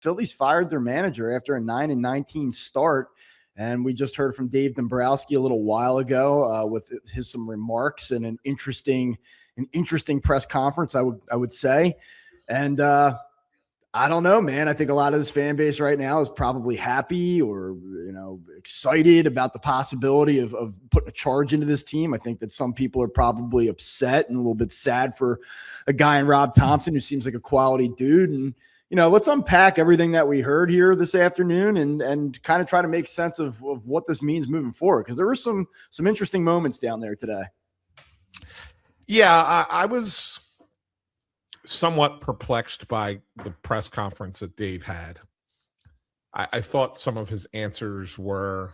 Phillies fired their manager after a 9-19 start. And we just heard from Dave Dombrowski a little while ago with some remarks and an interesting press conference, I would say. And I don't know, man. I think a lot of this fan base right now is probably happy or, excited about the possibility of putting a charge into this team. I think that some people are probably upset and a little bit sad for a guy in Rob Thomson who seems like a quality dude. And, let's unpack everything that we heard here this afternoon and kind of try to make sense of what this means moving forward. Because there were some interesting moments down there today. Yeah, I was somewhat perplexed by the press conference that Dave had. I thought some of his answers were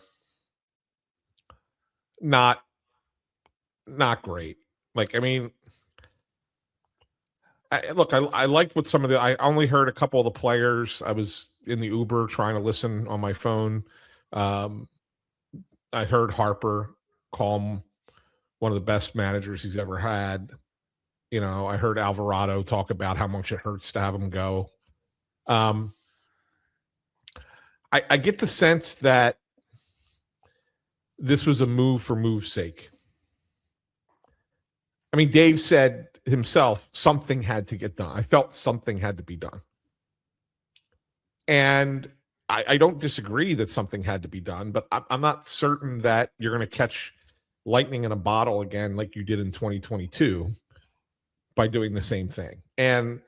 not great. I liked what I only heard a couple of the players. I was in the Uber trying to listen on my phone. I heard Harper call him one of the best managers he's ever had. I heard Alvarado talk about how much it hurts to have him go. I get the sense that this was a move for move's sake. I mean, Dave said himself, something had to get done. I felt something had to be done. And I don't disagree that something had to be done, but I'm not certain that you're going to catch lightning in a bottle again like you did in 2022 by doing the same thing. And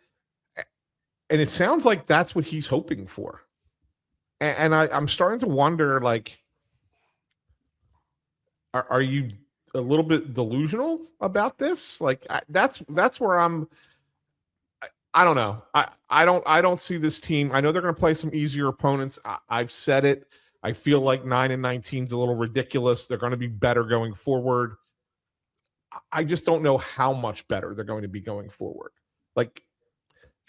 it sounds like that's what he's hoping for. And I'm starting to wonder, are you a little bit delusional about this? That's where I don't know. I don't see this team. I know they're going to play some easier opponents. I've said it. I feel like 9-19 is a little ridiculous. They're going to be better going forward. I just don't know how much better they're going to be going forward.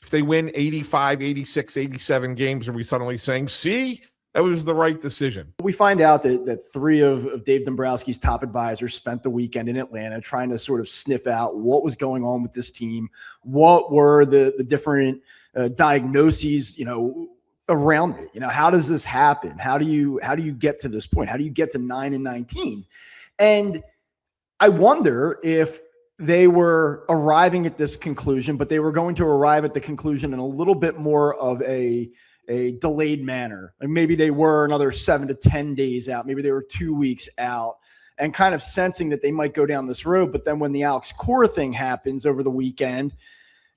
If they win 85, 86, 87 games, are we suddenly saying, see, that was the right decision? We find out that three of Dave Dombrowski's top advisors spent the weekend in Atlanta trying to sort of sniff out what was going on with this team. What were the different diagnoses, around it? How does this happen? How do you get to this point? How do you get to 9-19? And I wonder if they were arriving at this conclusion, but they were going to arrive at the conclusion in a little bit more of a delayed manner. Maybe they were another 7 to 10 days out. Maybe they were 2 weeks out and kind of sensing that they might go down this road. But then when the Alex Cora thing happens over the weekend,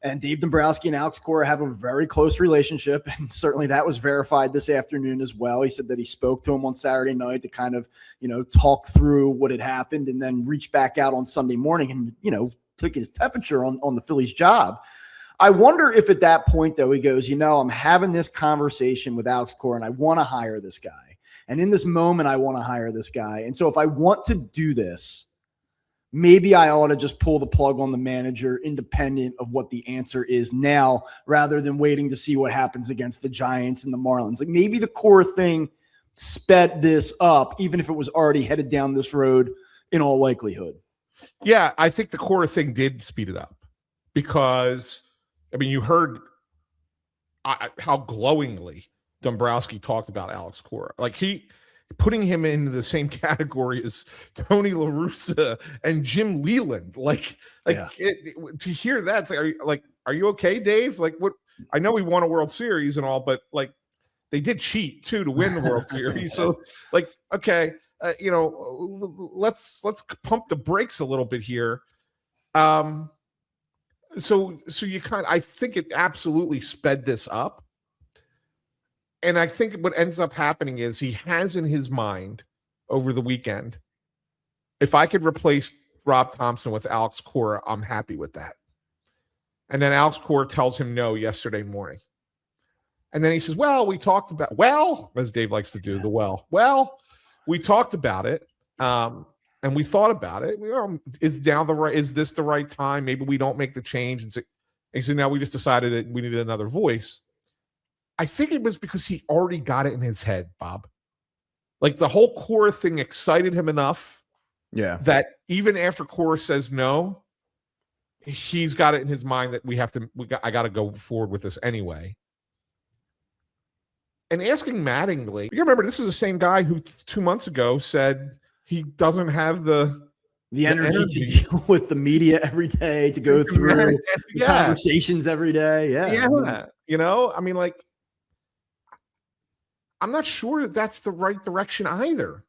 and Dave Dombrowski and Alex Cora have a very close relationship, and certainly that was verified this afternoon as well. He said that he spoke to him on Saturday night to kind of, talk through what had happened and then reach back out on Sunday morning and, took his temperature on the Phillies job. I wonder if at that point, though, he goes, I'm having this conversation with Alex Cora and I want to hire this guy. And in this moment, I want to hire this guy. And so if I want to do this, maybe I ought to just pull the plug on the manager independent of what the answer is now, rather than waiting to see what happens against the Giants and the Marlins. Maybe the core thing sped this up, even if it was already headed down this road in all likelihood. Yeah, I think the core thing did speed it up because, you heard how glowingly Dombrowski talked about Alex Cora. Putting him into the same category as Tony La Russa and Jim Leland. To hear that, are you okay, Dave? What? I know we won a World Series and all, but they did cheat too to win the World Series. So okay, let's pump the brakes a little bit here. So you I think it absolutely sped this up. And I think what ends up happening is he has in his mind over the weekend, if I could replace Rob Thomson with Alex Cora, I'm happy with that. And then Alex Cora tells him no yesterday morning. And then he says, we talked about, as Dave likes to do, we talked about it. And we thought about it. Is this the right time? Maybe we don't make the change. And so now we just decided that we needed another voice. I think it was because he already got it in his head, Bob. The whole Cora thing excited him enough that even after Cora says no, he's got it in his mind that I got to go forward with this anyway. And asking Mattingly, you remember this is the same guy who 2 months ago said he doesn't have the energy to deal with the media every day, to go through conversations every day. Yeah. You know, I mean, like, I'm not sure that that's the right direction either.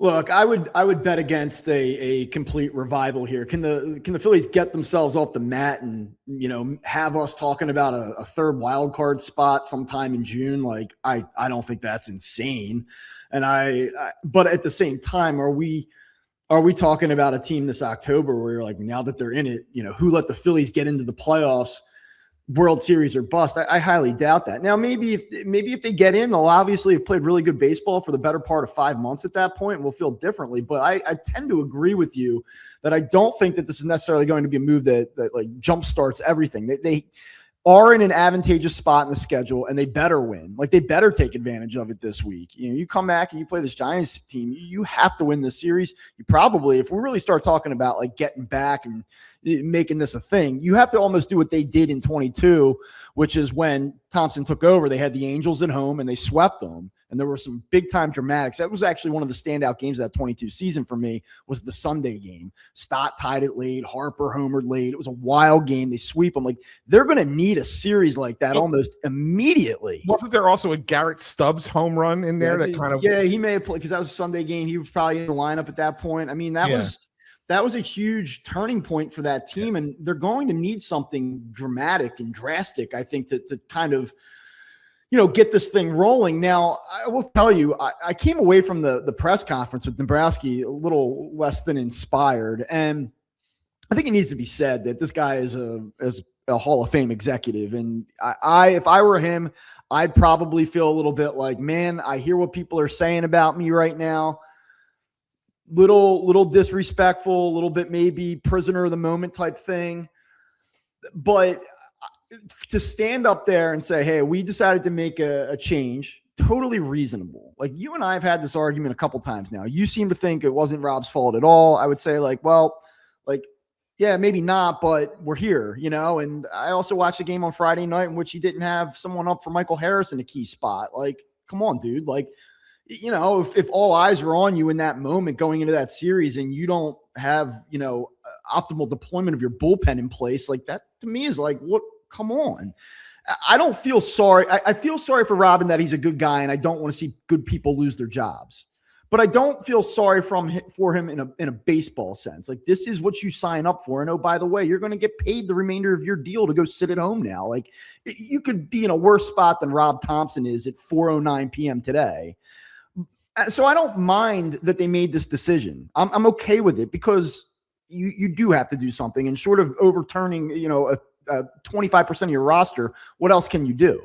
Look, I would bet against a complete revival here. Can the Phillies get themselves off the mat and, you know, have us talking about a third wild card spot sometime in June? Like, I don't think that's insane. And but at the same time, are we talking about a team this October where you're like, now that they're in it, you know, who let the Phillies get into the playoffs, World Series or bust? I highly doubt that. Now, maybe if they get in, they'll obviously have played really good baseball for the better part of 5 months at that point, and we'll feel differently. But I tend to agree with you that I don't think that this is necessarily going to be a move that like jump starts everything. They are in an advantageous spot in the schedule, and they better win. Like, they better take advantage of it this week. You know, you come back and you play this Giants team, you have to win this series. You probably, if we really start talking about like getting back and making this a thing, you have to almost do what they did in 22, which is when Thomson took over, they had the Angels at home and they swept them. And there were some big time dramatics. That was actually one of the standout games of that 22 season for me, was the Sunday game. Stott tied it late. Harper homered late. It was a wild game. They sweep them. Like, they're going to need a series like that almost immediately. Wasn't there also a Garrett Stubbs home run in there Yeah, he may have played, because that was a Sunday game. He was probably in the lineup at that point. I mean, that was a huge turning point for that team, and they're going to need something dramatic and drastic, I think, to kind of, you know, get this thing rolling. Now, I will tell you, I came away from the press conference with Dombrowski a little less than inspired, and I think it needs to be said that this guy is a Hall of Fame executive, and if I were him, I'd probably feel a little bit like, man, I hear what people are saying about me right now. Little disrespectful, a little bit maybe prisoner of the moment type thing. But to stand up there and say, hey, we decided to make a change, totally reasonable. Like, you and I have had this argument a couple times now. You seem to think it wasn't Rob's fault at all. I would say, like, well, like, yeah, maybe not, but we're here, you know? And I also watched a game on Friday night in which he didn't have someone up for Michael Harris in a key spot. Like, come on, dude. Like, you know, if all eyes are on you in that moment going into that series and you don't have, you know, optimal deployment of your bullpen in place, like, that to me is like, what? Come on. I don't feel sorry. I feel sorry for Robin that he's a good guy, and I don't want to see good people lose their jobs. But I don't feel sorry for him in a baseball sense. Like, this is what you sign up for. And, oh, by the way, you're going to get paid the remainder of your deal to go sit at home now. Like, you could be in a worse spot than Rob Thomson is at 4:09 p.m. today. So I don't mind that they made this decision. I'm okay with it, because you do have to do something, and short of overturning, you know, 25% of your roster, what else can you do?